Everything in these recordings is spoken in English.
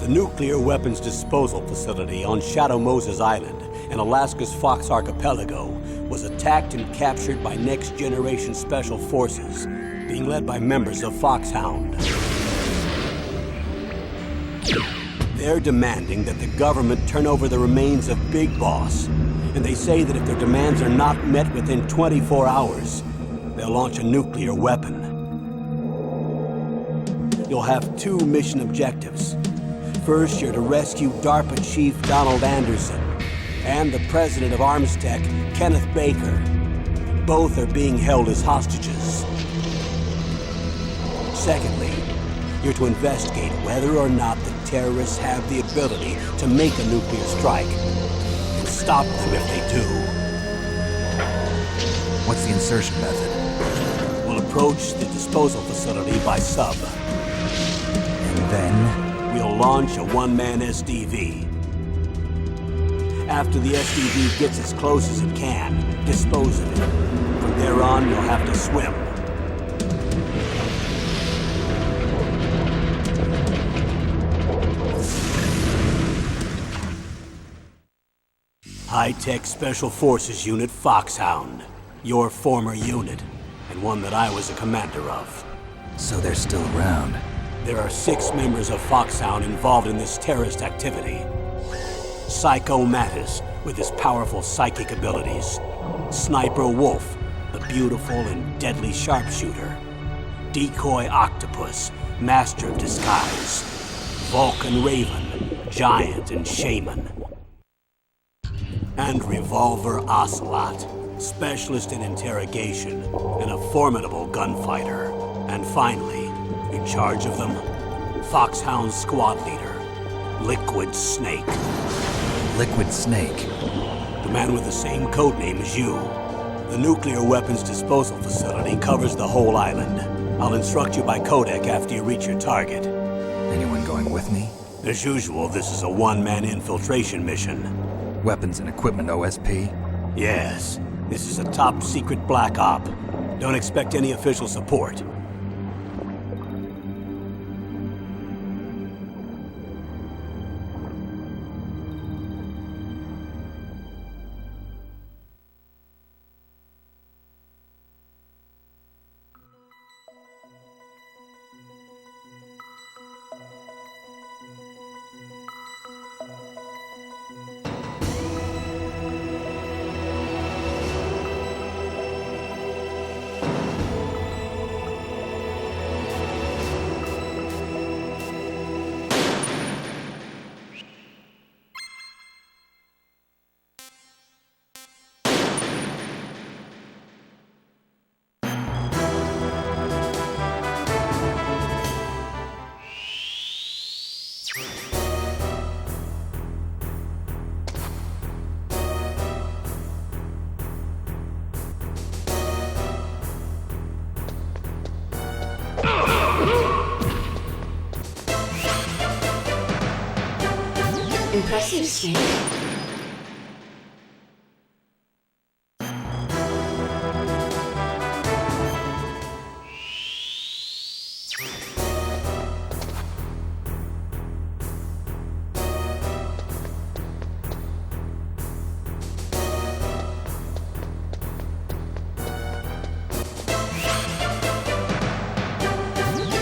nuclear weapons disposal facility on Shadow Moses Island in Alaska's Fox Archipelago was attacked and captured by Next Generation Special Forces, being led by members of Foxhound. They're demanding that the government turn over the remains of Big Boss, and they say that if their demands are not met within 24 hours, they'll launch a nuclear weapon. You'll have two mission objectives. First, you're to rescue DARPA Chief Donald Anderson and the president of Armstech, Kenneth Baker. Both are being held as hostages. Secondly, you're to investigate whether or not the terrorists have the ability to make a nuclear strike and stop them if they do. What's the insertion method? We'll approach the disposal facility by sub. And then? We'll launch a one-man SDV. After the SDV gets as close as it can, dispose of it. From there on, you'll have to swim. High-Tech Special Forces Unit Foxhound. Your former unit, and one that I was a commander of. So they're still around. There are 6 members of Foxhound involved in this terrorist activity. Psycho Mattis, with his powerful psychic abilities. Sniper Wolf, the beautiful and deadly sharpshooter. Decoy Octopus, master of disguise. Vulcan Raven, giant and shaman. And Revolver Ocelot, specialist in interrogation and a formidable gunfighter. And finally, in charge of them, Foxhound's squad leader, Liquid Snake. Liquid Snake? The man with the same codename as you. The nuclear weapons disposal facility covers the whole island. I'll instruct you by codec after you reach your target. Anyone going with me? As usual, this is a one-man infiltration mission. Weapons and equipment OSP? Yes. This is a top-secret black op. Don't expect any official support. Impressive, Snake.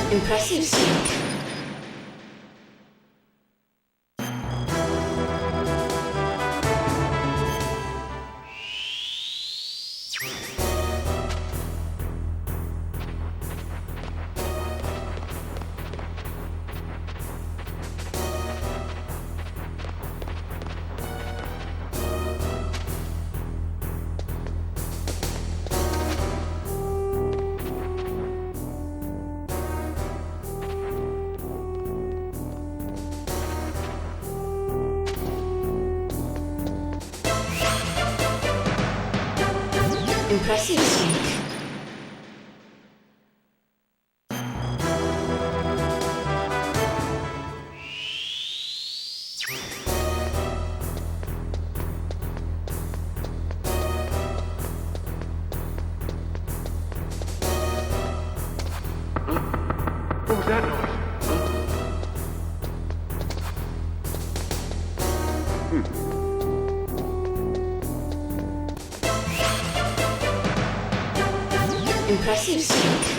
Impressive, Snake. Impressive, Snake. What was that noise? Impressive, Snake.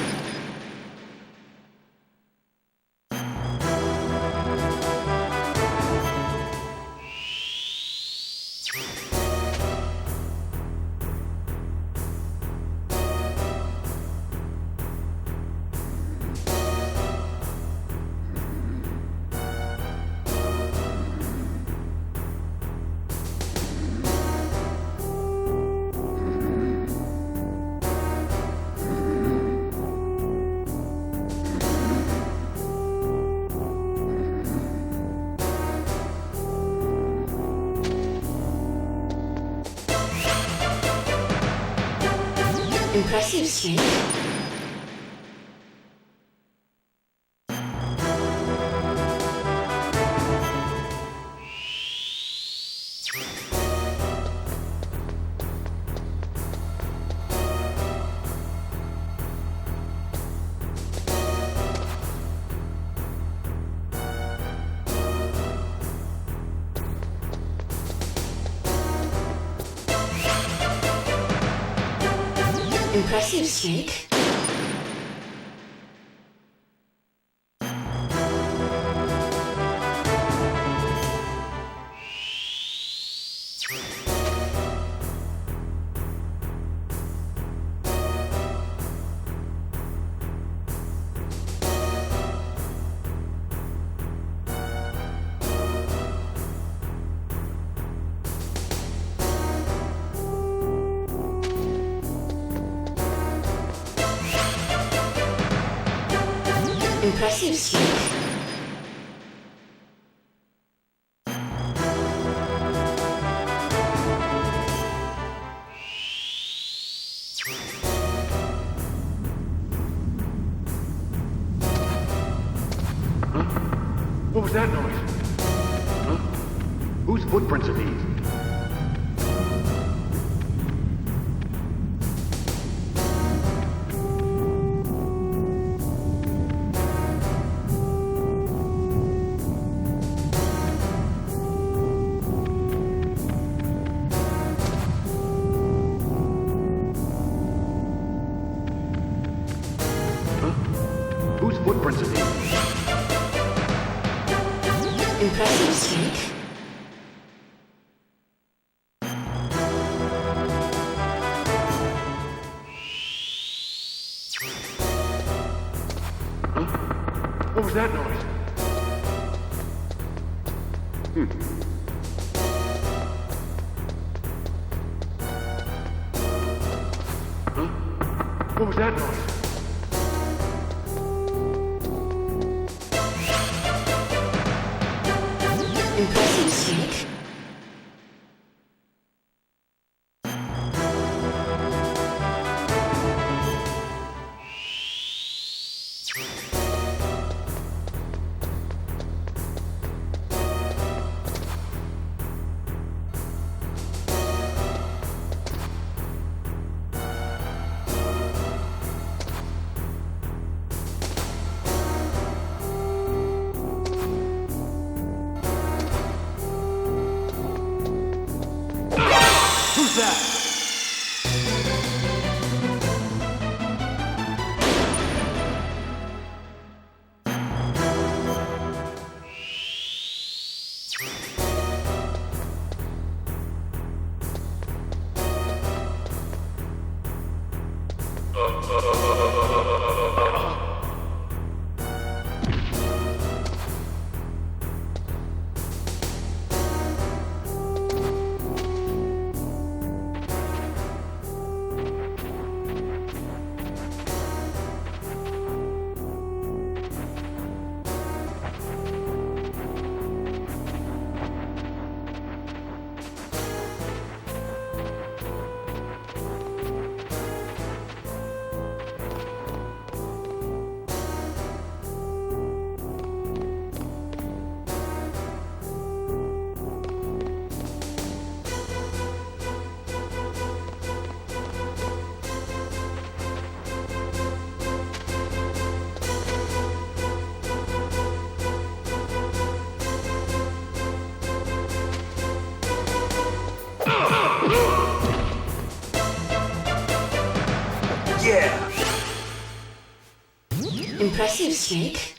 Impressive, Snake. Impressive, Snake. Impressive, Snake. What was that noise? Huh? Whose footprints are these? Whose footprints are these? Impressive, Snake. What was that noise? What was that noise? Impressive, Snake. Impressive, Snake.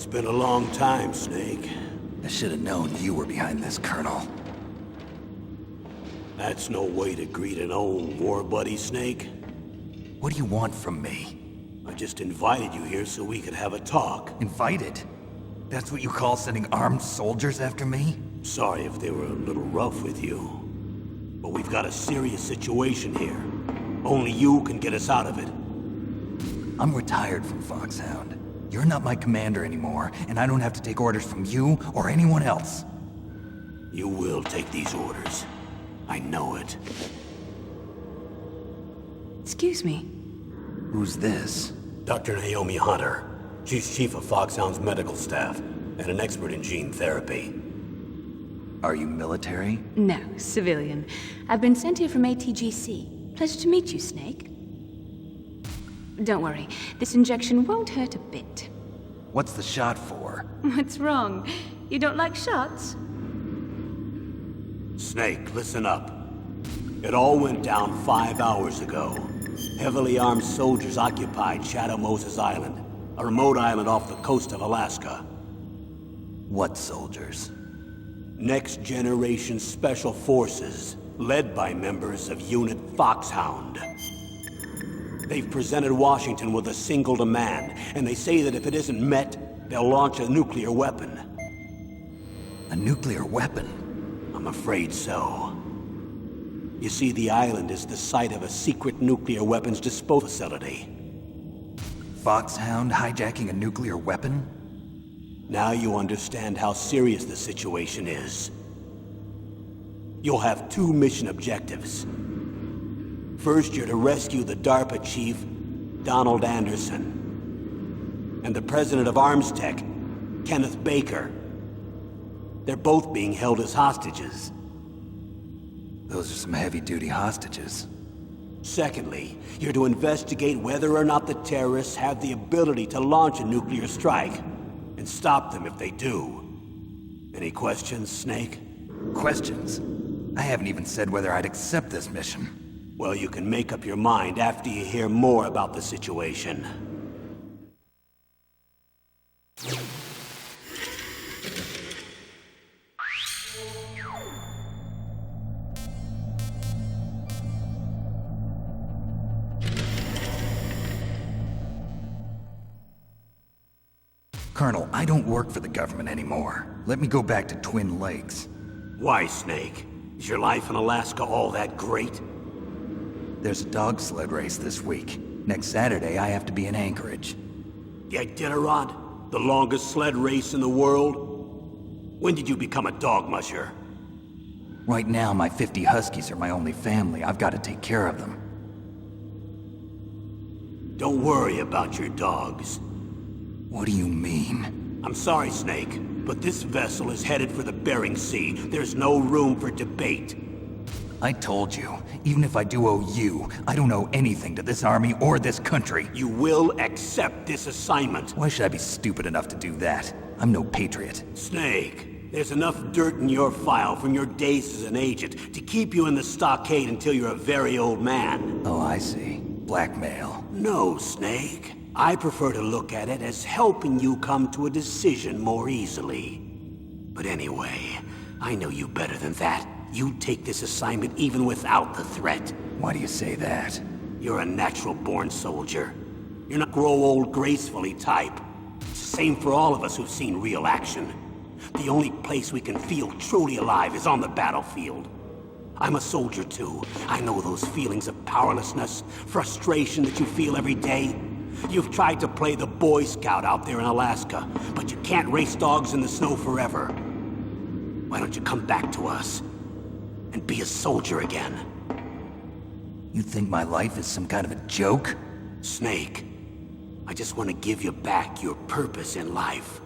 It's been a long time, Snake. I should have known you were behind this, Colonel. That's no way to greet an old war buddy, Snake. What do you want from me? I just invited you here so we could have a talk. Invited? That's what you call sending armed soldiers after me? Sorry if they were a little rough with you. But we've got a serious situation here. Only you can get us out of it. I'm retired from Foxhound. You're not my commander anymore, and I don't have to take orders from you or anyone else. You will take these orders. I know it. Excuse me. Who's this? Dr. Naomi Hunter. She's chief of Foxhound's medical staff, and an expert in gene therapy. Are you military? No, civilian. I've been sent here from ATGC. Pleasure to meet you, Snake. Don't worry, this injection won't hurt a bit. What's the shot for? What's wrong? You don't like shots? Snake, listen up. It all went down 5 hours ago. Heavily armed soldiers occupied Shadow Moses Island, a remote island off the coast of Alaska. What soldiers? Next Generation Special Forces, led by members of Unit Foxhound. They've presented Washington with a single demand, and they say that if it isn't met, they'll launch a nuclear weapon. A nuclear weapon? I'm afraid so. You see, the island is the site of a secret nuclear weapons disposal facility. Foxhound hijacking a nuclear weapon? Now you understand how serious the situation is. You'll have two mission objectives. First, you're to rescue the DARPA chief, Donald Anderson, and the president of ArmsTech, Kenneth Baker. They're both being held as hostages. Those are some heavy-duty hostages. Secondly, you're to investigate whether or not the terrorists have the ability to launch a nuclear strike, and stop them if they do. Any questions, Snake? Questions? I haven't even said whether I'd accept this mission. Well, you can make up your mind after you hear more about the situation. Colonel, I don't work for the government anymore. Let me go back to Twin Lakes. Why, Snake? Is your life in Alaska all that great? There's a dog sled race this week. Next Saturday, I have to be in Anchorage. The Iditarod? The longest sled race in the world? When did you become a dog musher? Right now, my 50 Huskies are my only family. I've got to take care of them. Don't worry about your dogs. What do you mean? I'm sorry, Snake, but this vessel is headed for the Bering Sea. There's no room for debate. I told you, even if I do owe you, I don't owe anything to this army or this country. You will accept this assignment. Why should I be stupid enough to do that? I'm no patriot. Snake, there's enough dirt in your file from your days as an agent to keep you in the stockade until you're a very old man. Oh, I see. Blackmail. No, Snake. I prefer to look at it as helping you come to a decision more easily. But anyway, I know you better than that. You take this assignment even without the threat. Why do you say that? You're a natural-born soldier. You're not grow old gracefully type. It's the same for all of us who've seen real action. The only place we can feel truly alive is on the battlefield. I'm a soldier too. I know those feelings of powerlessness, frustration that you feel every day. You've tried to play the Boy Scout out there in Alaska, but you can't race dogs in the snow forever. Why don't you come back to us and be a soldier again? You think my life is some kind of a joke? Snake, I just want to give you back your purpose in life.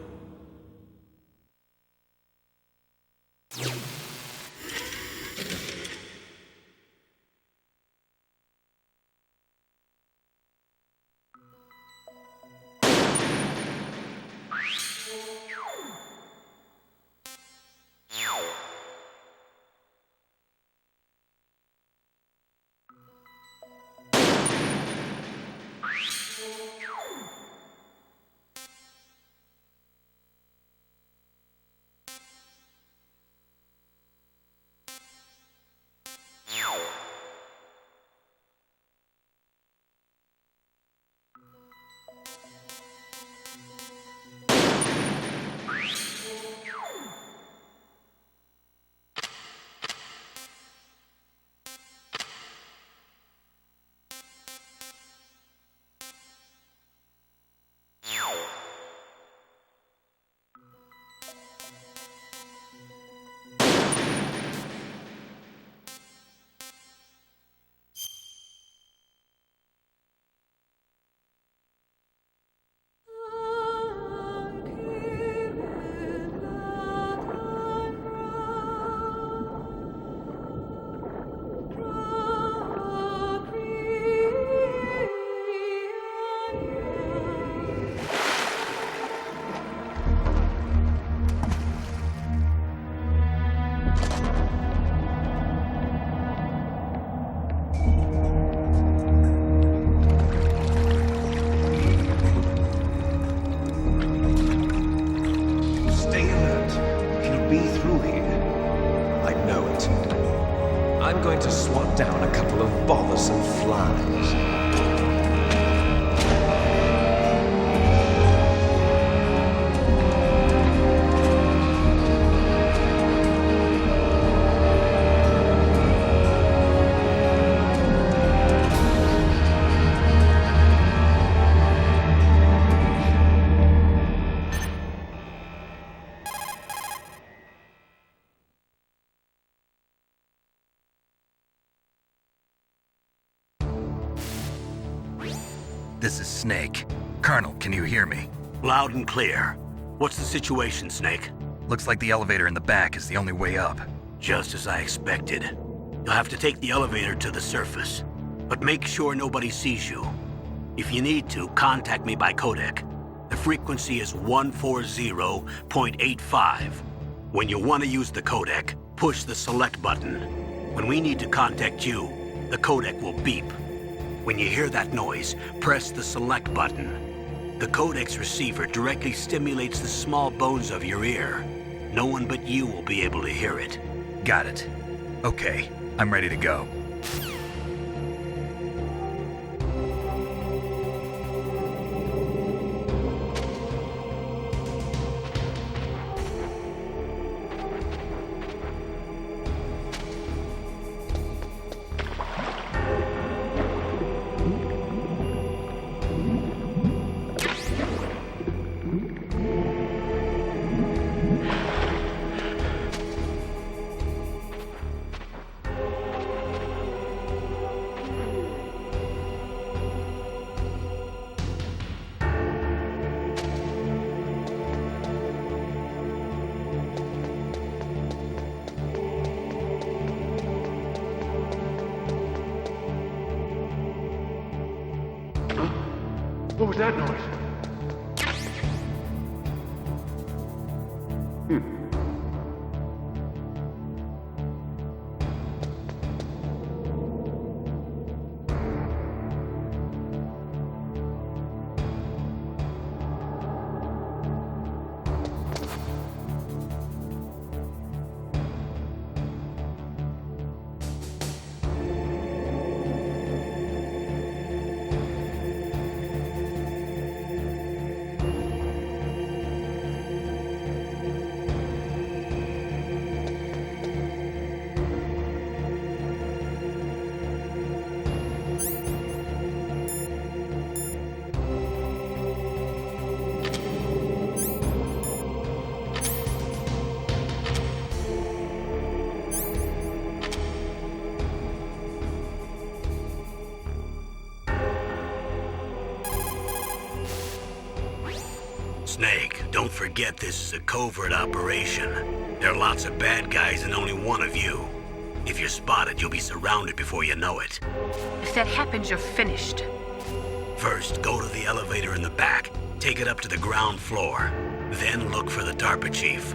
down a couple of bothersome flies. This is Snake. Colonel, can you hear me? Loud and clear. What's the situation, Snake? Looks like the elevator in the back is the only way up. Just as I expected. You'll have to take the elevator to the surface. But make sure nobody sees you. If you need to, contact me by codec. The frequency is 140.85. When you want to use the codec, push the select button. When we need to contact you, the codec will beep. When you hear that noise, press the select button. The codec's receiver directly stimulates the small bones of your ear. No one but you will be able to hear it. Got it. Okay, I'm ready to go. What was that noise? Snake, don't forget this is a covert operation. There are lots of bad guys and only one of you. If you're spotted, you'll be surrounded before you know it. If that happens, you're finished. First, go to the elevator in the back. Take it up to the ground floor. Then look for the DARPA chief.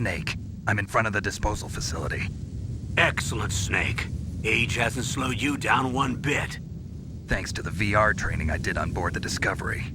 Snake. I'm in front of the disposal facility. Excellent, Snake. Age hasn't slowed you down one bit. Thanks to the VR training I did on board the Discovery.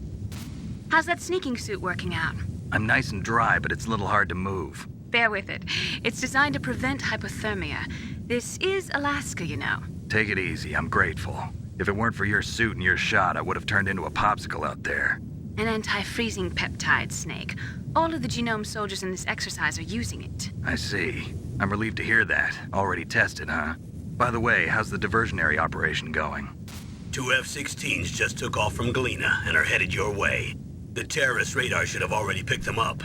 How's that sneaking suit working out? I'm nice and dry, but it's a little hard to move. Bear with it. It's designed to prevent hypothermia. This is Alaska, you know. Take it easy, I'm grateful. If it weren't for your suit and your shot, I would have turned into a popsicle out there. An anti-freezing peptide, Snake. All of the genome soldiers in this exercise are using it. I see. I'm relieved to hear that. Already tested, huh? By the way, how's the diversionary operation going? 2 F-16s just took off from Galena and are headed your way. The terrorist radar should have already picked them up.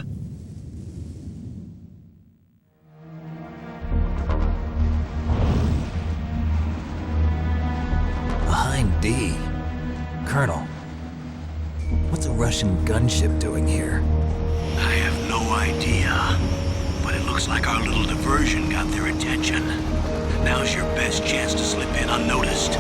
Behind D. Colonel, what's a Russian gunship doing here? I have no idea, but it looks like our little diversion got their attention. Now's your best chance to slip in unnoticed.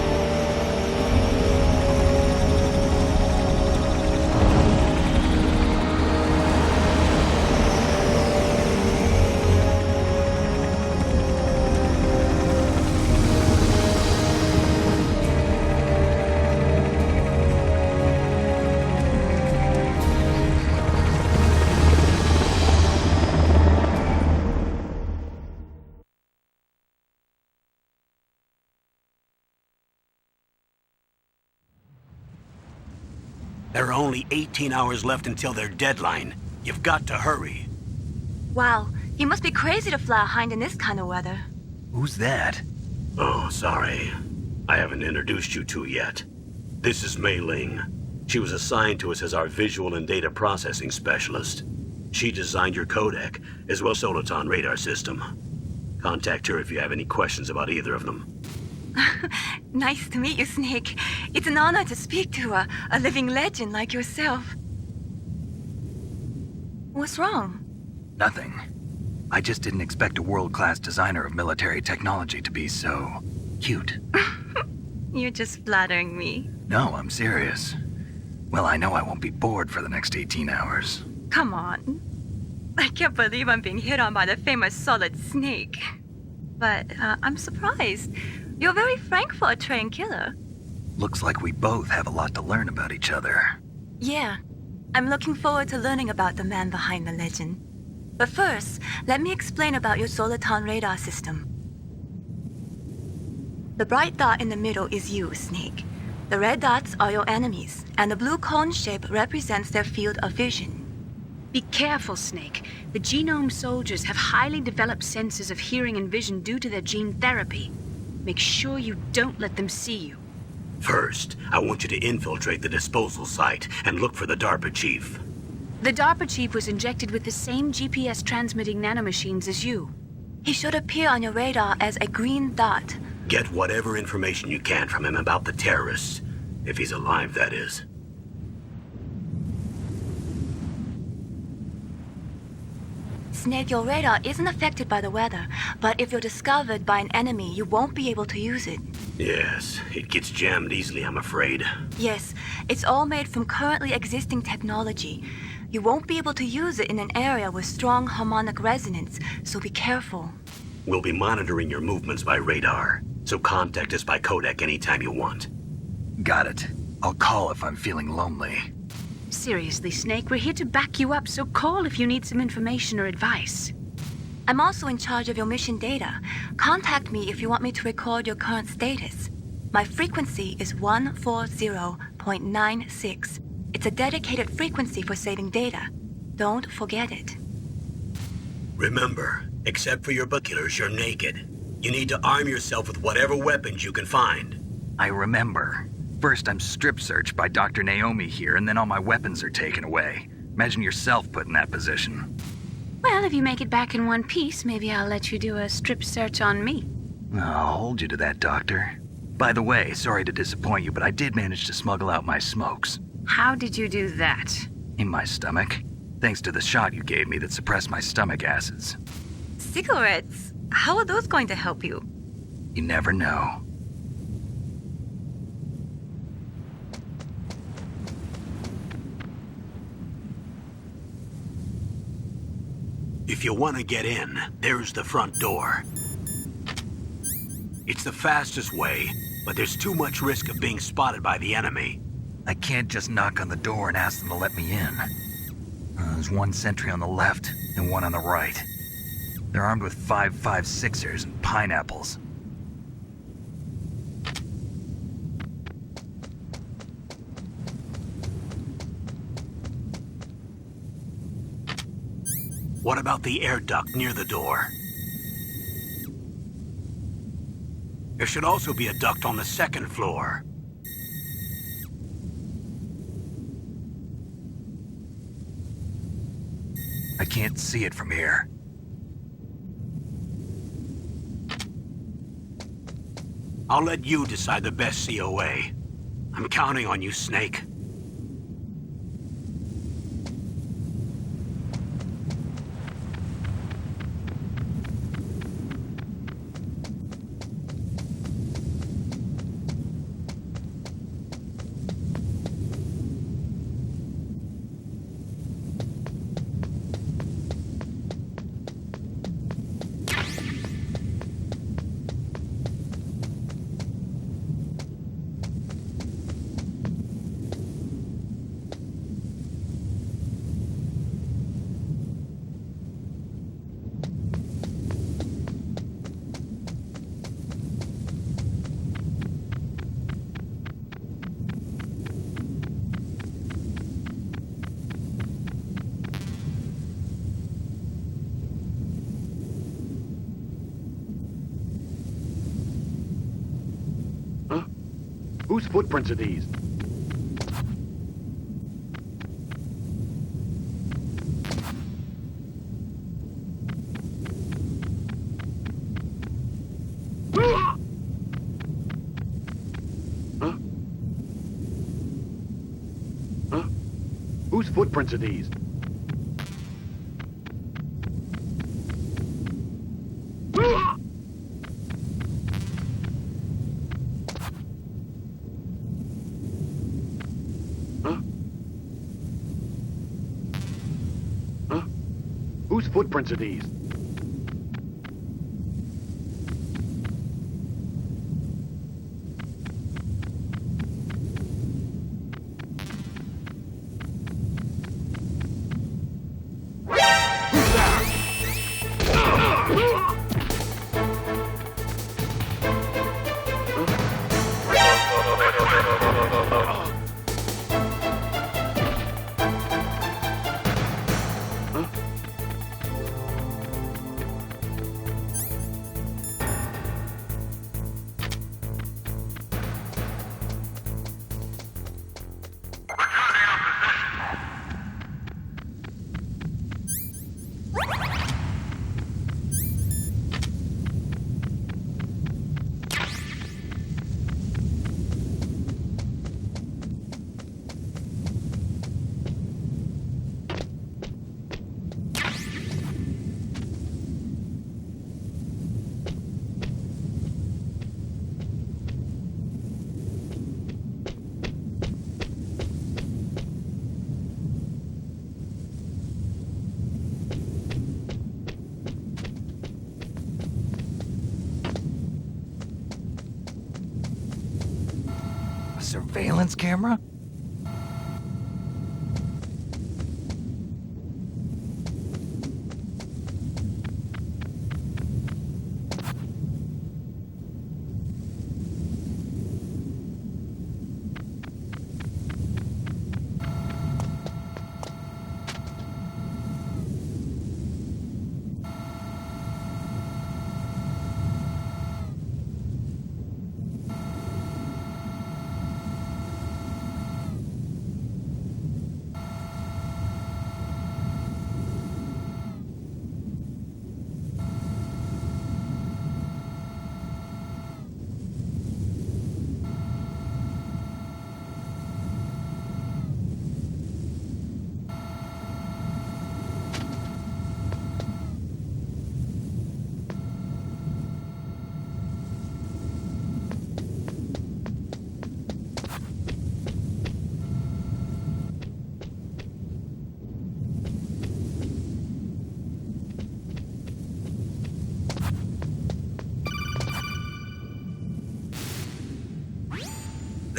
There are only 18 hours left until their deadline. You've got to hurry. Wow, you must be crazy to fly a hind in this kind of weather. Who's that? Oh, sorry. I haven't introduced you to yet. This is Mei Ling. She was assigned to us as our visual and data processing specialist. She designed your codec, as well as Soliton radar system. Contact her if you have any questions about either of them. Nice to meet you, Snake. It's an honor to speak to a living legend like yourself. What's wrong? Nothing. I just didn't expect a world-class designer of military technology to be so cute. You're just flattering me. No, I'm serious. Well, I know I won't be bored for the next 18 hours. Come on. I can't believe I'm being hit on by the famous Solid Snake. But I'm surprised. You're very frank for a trained killer. Looks like we both have a lot to learn about each other. Yeah. I'm looking forward to learning about the man behind the legend. But first, let me explain about your Soliton radar system. The bright dot in the middle is you, Snake. The red dots are your enemies, and the blue cone shape represents their field of vision. Be careful, Snake. The genome soldiers have highly developed senses of hearing and vision due to their gene therapy. Make sure you don't let them see you. First, I want you to infiltrate the disposal site and look for the DARPA chief. The DARPA chief was injected with the same GPS transmitting nanomachines as you. He should appear on your radar as a green dot. Get whatever information you can from him about the terrorists. If he's alive, that is. Snake, your radar isn't affected by the weather, but if you're discovered by an enemy, you won't be able to use it. Yes, it gets jammed easily, I'm afraid. Yes, it's all made from currently existing technology. You won't be able to use it in an area with strong harmonic resonance, so be careful. We'll be monitoring your movements by radar, so contact us by codec anytime you want. Got it. I'll call if I'm feeling lonely. Seriously, Snake, we're here to back you up, so call if you need some information or advice. I'm also in charge of your mission data. Contact me if you want me to record your current status. My frequency is 140.96. It's a dedicated frequency for saving data. Don't forget it. Remember, except for your binoculars, you're naked. You need to arm yourself with whatever weapons you can find. I remember. First, I'm strip searched by Dr. Naomi here, and then all my weapons are taken away. Imagine yourself put in that position. Well, if you make it back in one piece, maybe I'll let you do a strip search on me. I'll hold you to that, Doctor. By the way, sorry to disappoint you, but I did manage to smuggle out my smokes. How did you do that? In my stomach. Thanks to the shot you gave me that suppressed my stomach acids. Cigarettes? How are those going to help you? You never know. If you want to get in, there's the front door. It's the fastest way, but there's too much risk of being spotted by the enemy. I can't just knock on the door and ask them to let me in. There's one sentry on the left and one on the right. They're armed with 5.56ers and pineapples. What about the air duct near the door? There should also be a duct on the second floor. I can't see it from here. I'll let you decide the best COA. I'm counting on you, Snake. Whose footprints are these? Huh? Huh? Whose footprints are these? Whose footprints are these? A surveillance camera?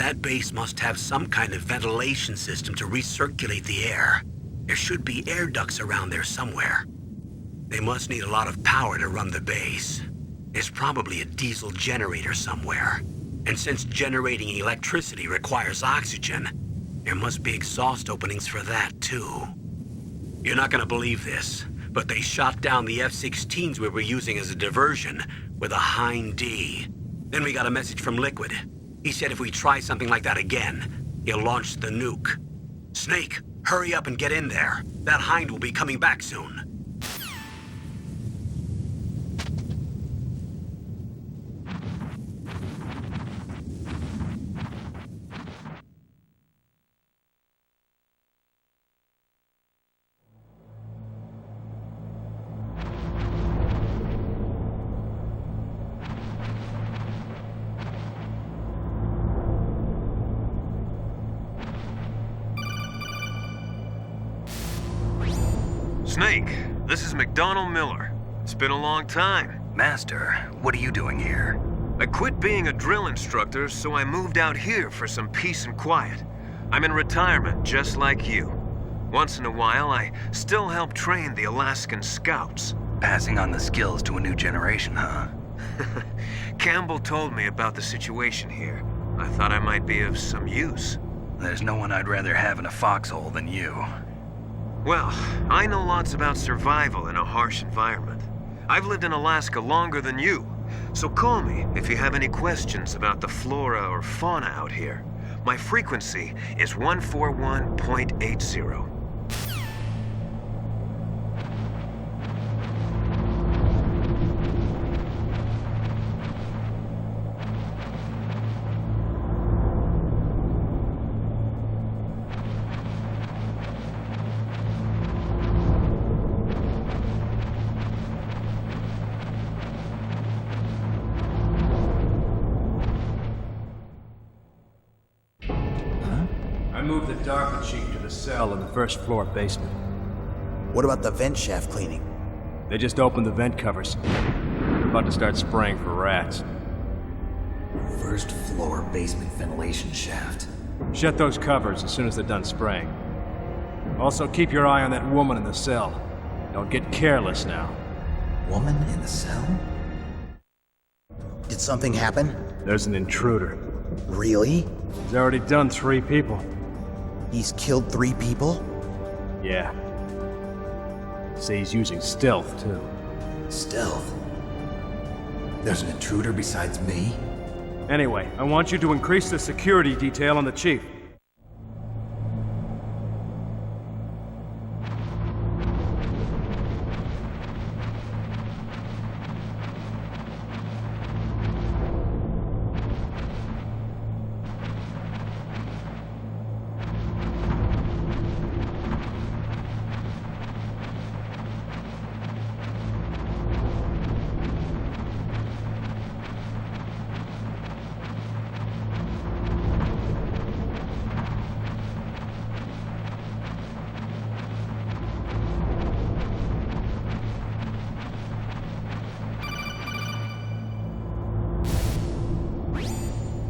That base must have some kind of ventilation system to recirculate the air. There should be air ducts around there somewhere. They must need a lot of power to run the base. There's probably a diesel generator somewhere. And since generating electricity requires oxygen, there must be exhaust openings for that too. You're not gonna believe this, but they shot down the F-16s we were using as a diversion with a Hind D. Then we got a message from Liquid. He said if we try something like that again, he'll launch the nuke. Snake, hurry up and get in there. That Hind will be coming back soon. Snake, this is McDonald Miller. It's been a long time. Master, what are you doing here? I quit being a drill instructor, so I moved out here for some peace and quiet. I'm in retirement, just like you. Once in a while, I still help train the Alaskan Scouts. Passing on the skills to a new generation, huh? Campbell told me about the situation here. I thought I might be of some use. There's no one I'd rather have in a foxhole than you. Well, I know lots about survival in a harsh environment. I've lived in Alaska longer than you, so call me if you have any questions about the flora or fauna out here. My frequency is 141.80. I moved the DARPA chief to the cell in the first floor basement. What about the vent shaft cleaning? They just opened the vent covers. They're about to start spraying for rats. First floor basement ventilation shaft. Shut those covers as soon as they're done spraying. Also, keep your eye on that woman in the cell. Don't get careless now. Woman in the cell? Did something happen? There's an intruder. Really? He's already done 3 people. He's killed 3 people? Yeah. Say he's using stealth, too. Stealth? There's an intruder besides me? Anyway, I want you to increase the security detail on the chief.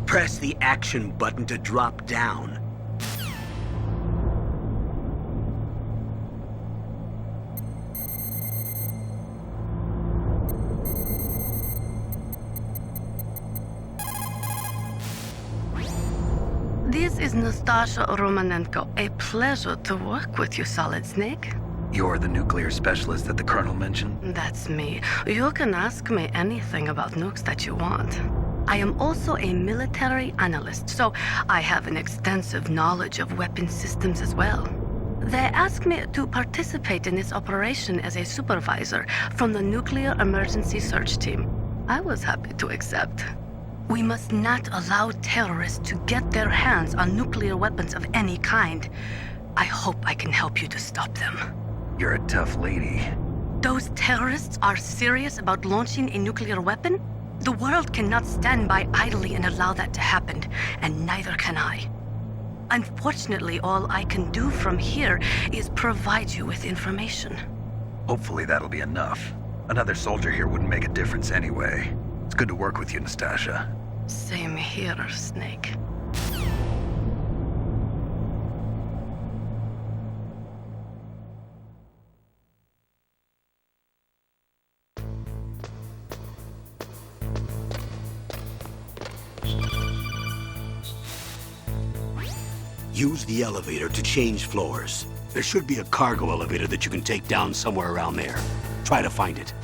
Press the action button to drop down. This is Nastasha Romanenko. A pleasure to work with you, Solid Snake. You're the nuclear specialist that the Colonel mentioned? That's me. You can ask me anything about nukes that you want. I am also a military analyst, so I have an extensive knowledge of weapon systems as well. They asked me to participate in this operation as a supervisor from the Nuclear Emergency Search Team. I was happy to accept. We must not allow terrorists to get their hands on nuclear weapons of any kind. I hope I can help you to stop them. You're a tough lady. Those terrorists are serious about launching a nuclear weapon? The world cannot stand by idly and allow that to happen, and neither can I. Unfortunately, all I can do from here is provide you with information. Hopefully that'll be enough. Another soldier here wouldn't make a difference anyway. It's good to work with you, Nastasha. Same here, Snake. Use the elevator to change floors. There should be a cargo elevator that you can take down somewhere around there. Try to find it.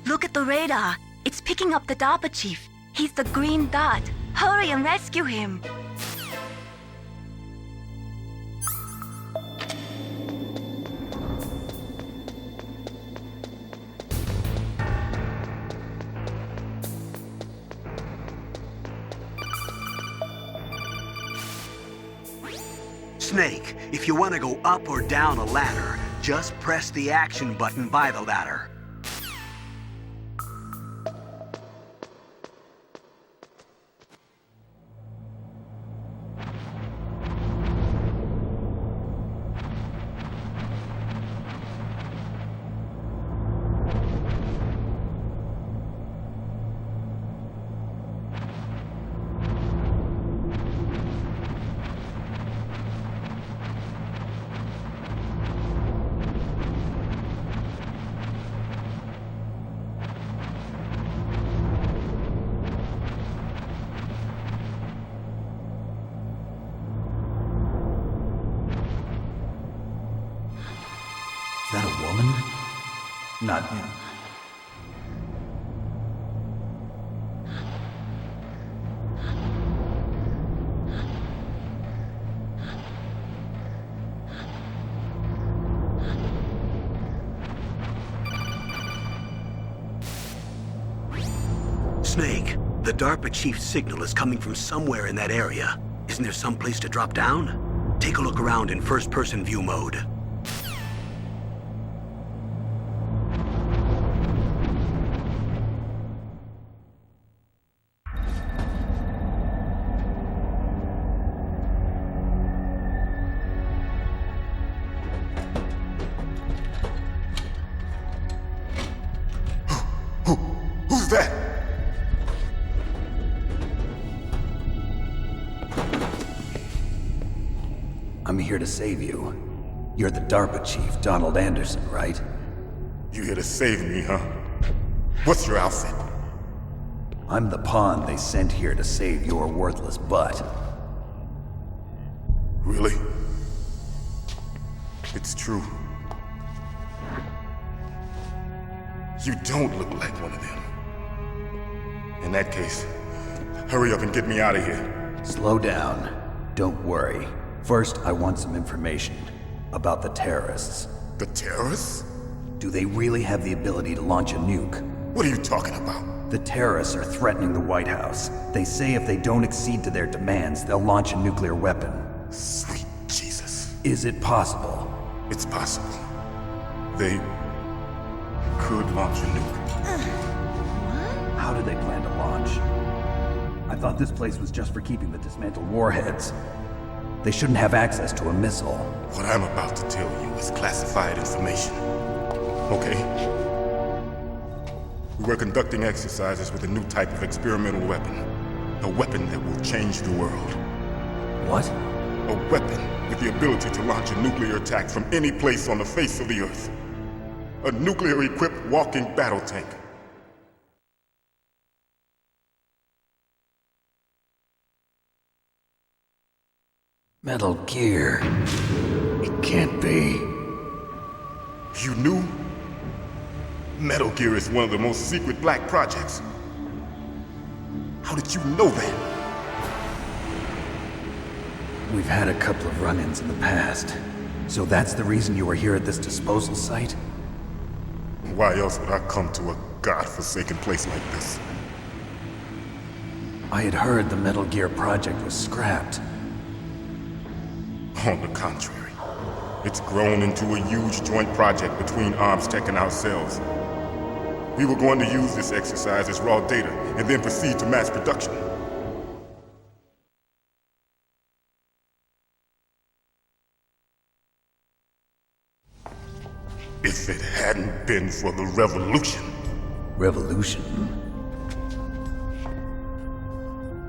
Look at the radar. It's picking up the DARPA chief. He's the green dot. Hurry and rescue him. Snake, if you want to go up or down a ladder, just press the action button by the ladder. Is that a woman? Not him. Snake, the DARPA chief's signal is coming from somewhere in that area. Isn't there some place to drop down? Take a look around in first-person view mode. Who's that? I'm here to save you. You're the DARPA chief, Donald Anderson, right? You here to save me, huh? What's your outfit? I'm the pawn they sent here to save your worthless butt. Really? It's true. You don't look like one of them. In that case, hurry up and get me out of here. Slow down. Don't worry. First, I want some information about the terrorists. The terrorists? Do they really have the ability to launch a nuke? What are you talking about? The terrorists are threatening the White House. They say if they don't accede to their demands, they'll launch a nuclear weapon. Sweet Jesus. Is it possible? It's possible. They could launch a nuke. How do they plan to launch? I thought this place was just for keeping the dismantled warheads. They shouldn't have access to a missile. What I'm about to tell you is classified information. Okay? We were conducting exercises with a new type of experimental weapon. A weapon that will change the world. What? A weapon with the ability to launch a nuclear attack from any place on the face of the Earth. A nuclear-equipped walking battle tank. Metal Gear. It can't be. You knew? Metal Gear is one of the most secret black projects. How did you know that? We've had a couple of run-ins in the past. So that's the reason you were here at this disposal site? Why else would I come to a godforsaken place like this? I had heard the Metal Gear project was scrapped. On the contrary, it's grown into a huge joint project between ArmsTech and ourselves. We were going to use this exercise as raw data and then proceed to mass production. If it hadn't been for the revolution. Revolution?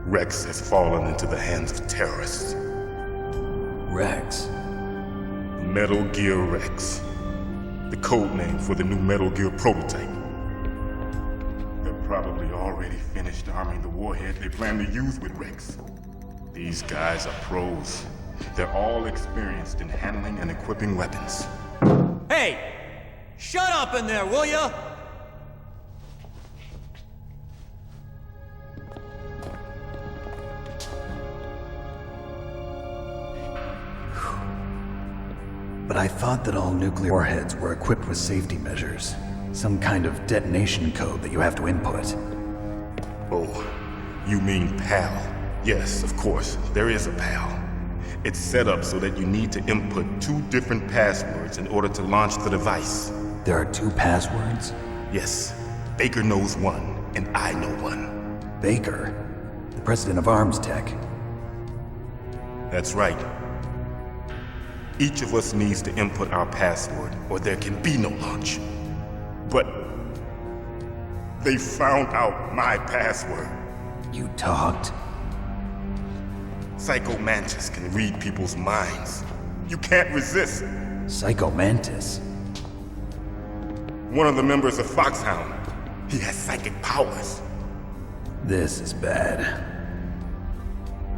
Rex has fallen into the hands of terrorists. Rex? Metal Gear Rex. The code name for the new Metal Gear prototype. They're probably already finished arming the warhead they plan to use with Rex. These guys are pros. They're all experienced in handling and equipping weapons. Hey! Shut up in there, will ya? But I thought that all nuclear warheads were equipped with safety measures. Some kind of detonation code that you have to input. Oh, you mean PAL? Yes, of course, there is a PAL. It's set up so that you need to input 2 different passwords in order to launch the device. There are 2 passwords? Yes. Baker knows one, and I know one. Baker? The president of ArmsTech? That's right. Each of us needs to input our password, or there can be no launch. But they found out my password. You talked? Psycho Mantis can read people's minds. You can't resist. Psycho Mantis? One of the members of Foxhound. He has psychic powers. This is bad.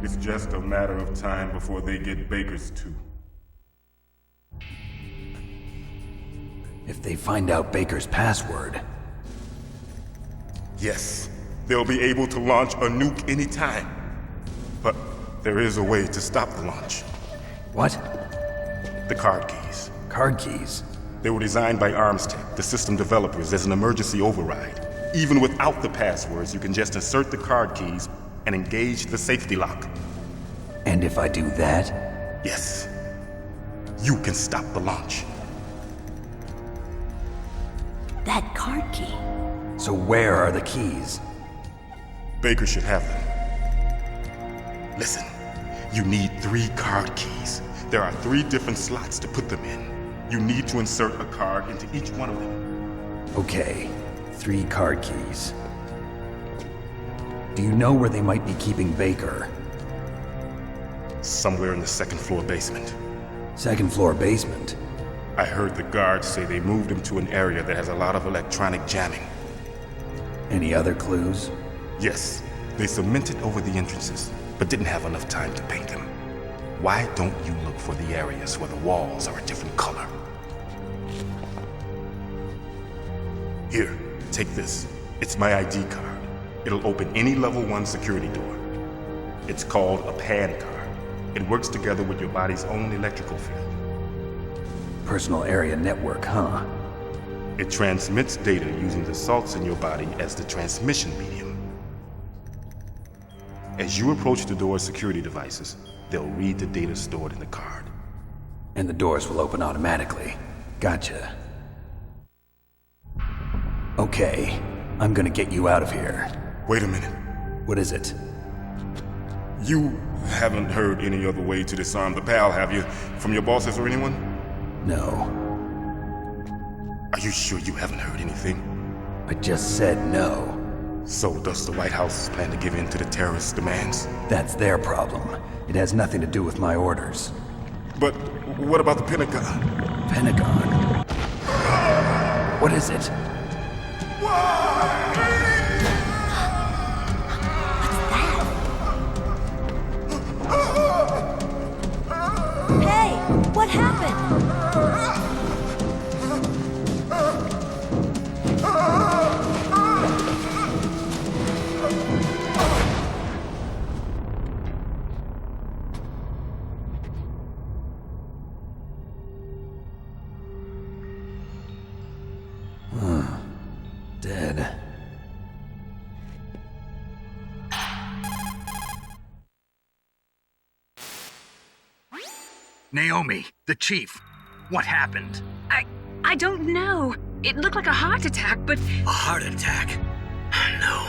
It's just a matter of time before they get Baker's too. If they find out Baker's password... Yes, they'll be able to launch a nuke anytime. But there is a way to stop the launch. What? The card keys. Card keys? They were designed by ArmsTech, the system developers, as an emergency override. Even without the passwords, you can just insert the card keys and engage the safety lock. And if I do that? Yes. You can stop the launch. That card key. So where are the keys? Baker should have them. Listen, you need 3 card keys. There are 3 different slots to put them in. You need to insert a card into each one of them. Okay, 3 card keys. Do you know where they might be keeping Baker? Somewhere in the 2nd floor basement. 2nd floor basement? I heard the guards say they moved him to an area that has a lot of electronic jamming. Any other clues? Yes, they cemented over the entrances, but didn't have enough time to paint them. Why don't you look for the areas where the walls are a different color? Here, take this. It's my ID card. It'll open any level 1 security door. It's called a PAN card. It works together with your body's own electrical field. Personal area network, huh? It transmits data using the salts in your body as the transmission medium. As you approach the door's security devices, they'll read the data stored in the card. And the doors will open automatically. Gotcha. Okay, I'm gonna get you out of here. Wait a minute. What is it? You haven't heard any other way to disarm the PAL, have you? From your bosses or anyone? No. Are you sure you haven't heard anything? I just said no. So does the White House plan to give in to the terrorists' demands? That's their problem. It has nothing to do with my orders. But what about the Pentagon? Pentagon? What is it? Hey, what happened? Dead. Naomi, the chief. What happened? I don't know. It looked like a heart attack, but... A heart attack? No.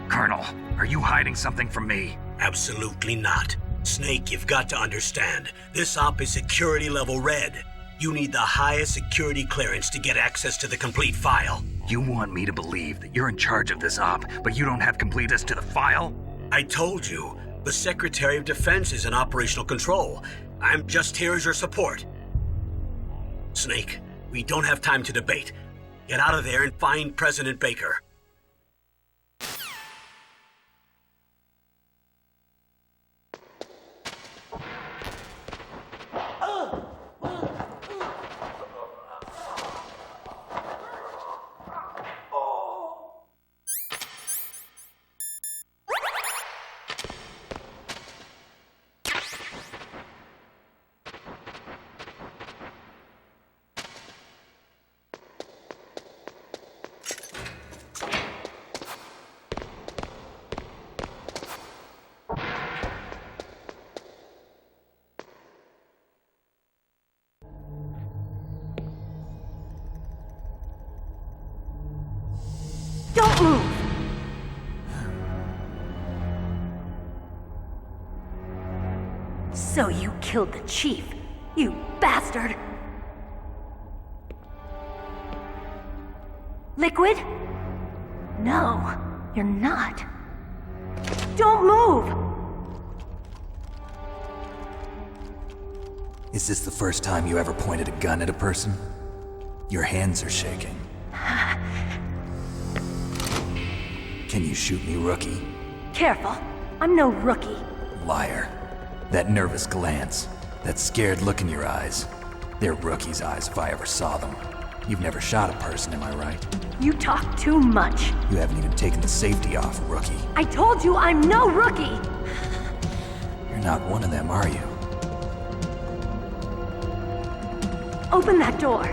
Colonel, are you hiding something from me? Absolutely not. Snake, you've got to understand. This op is security level red. You need the highest security clearance to get access to the complete file. You want me to believe that you're in charge of this op, but you don't have complete access to the file? I told you. The Secretary of Defense is in operational control. I'm just here as your support. Snake, we don't have time to debate. Get out of there and find President Baker. Don't move! So you killed the chief, you bastard! Liquid? No, you're not. Don't move! Is this the first time you ever pointed a gun at a person? Your hands are shaking. Can you shoot me, rookie? Careful, I'm no rookie. Liar. That nervous glance, that scared look in your eyes. They're rookie's eyes if I ever saw them. You've never shot a person, am I right? You talk too much. You haven't even taken the safety off, rookie. I told you I'm no rookie! You're not one of them, are you? Open that door.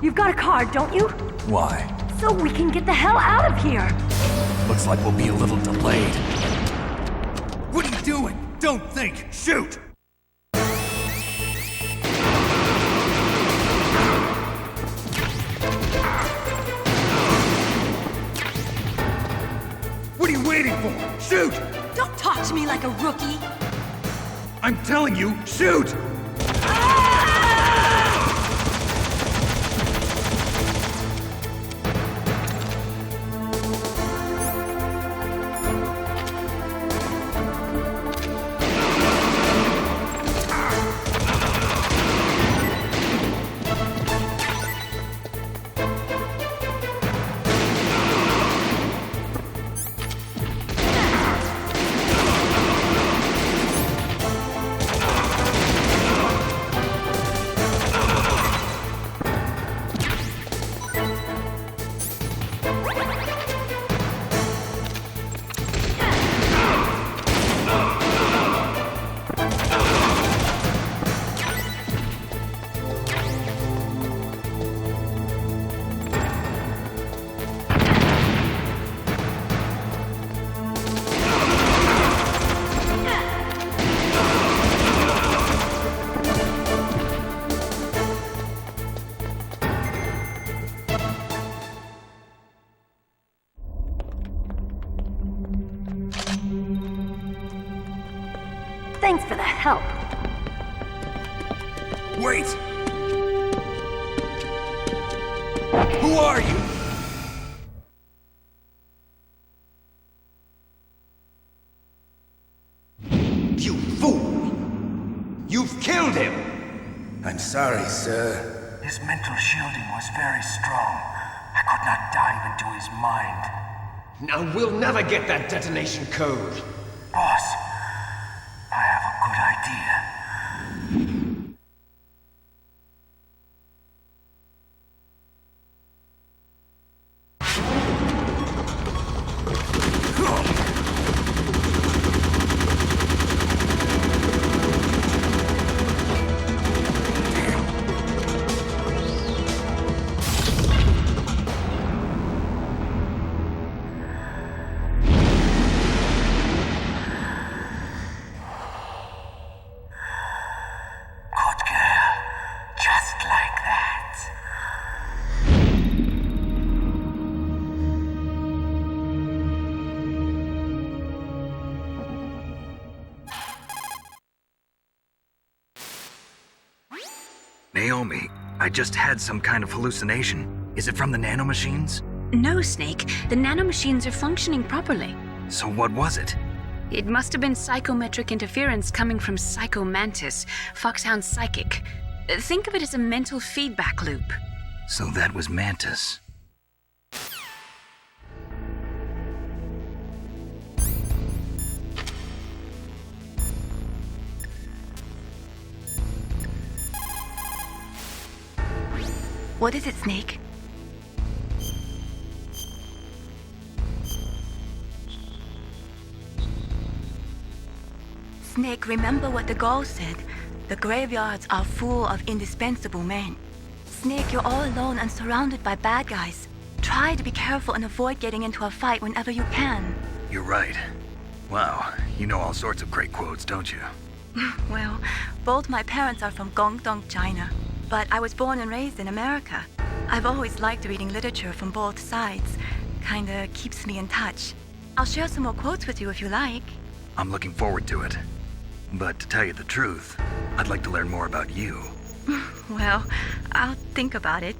You've got a card, don't you? Why? So we can get the hell out of here! Looks like we'll be a little delayed. What are you doing? Don't think, shoot! What are you waiting for? Shoot! Don't talk to me like a rookie! I'm telling you, shoot! Thanks for the help. Wait! Who are you? You fool! You've killed him! I'm sorry, sir. His mental shielding was very strong. I could not dive into his mind. Now we'll never get that detonation code. Boss, I have a good idea. Naomi, I just had some kind of hallucination. Is it from the nanomachines? No, Snake. The nanomachines are functioning properly. So what was it? It must have been psychometric interference coming from Psycho Mantis, Foxhound's psychic. Think of it as a mental feedback loop. So that was Mantis. What is it, Snake? Snake, remember what the Gaul said. The graveyards are full of indispensable men. Snake, you're all alone and surrounded by bad guys. Try to be careful and avoid getting into a fight whenever you can. You're right. Wow, you know all sorts of great quotes, don't you? Well, both my parents are from Guangdong, China. But I was born and raised in America. I've always liked reading literature from both sides. Kinda keeps me in touch. I'll share some more quotes with you if you like. I'm looking forward to it. But to tell you the truth, I'd like to learn more about you. Well, I'll think about it.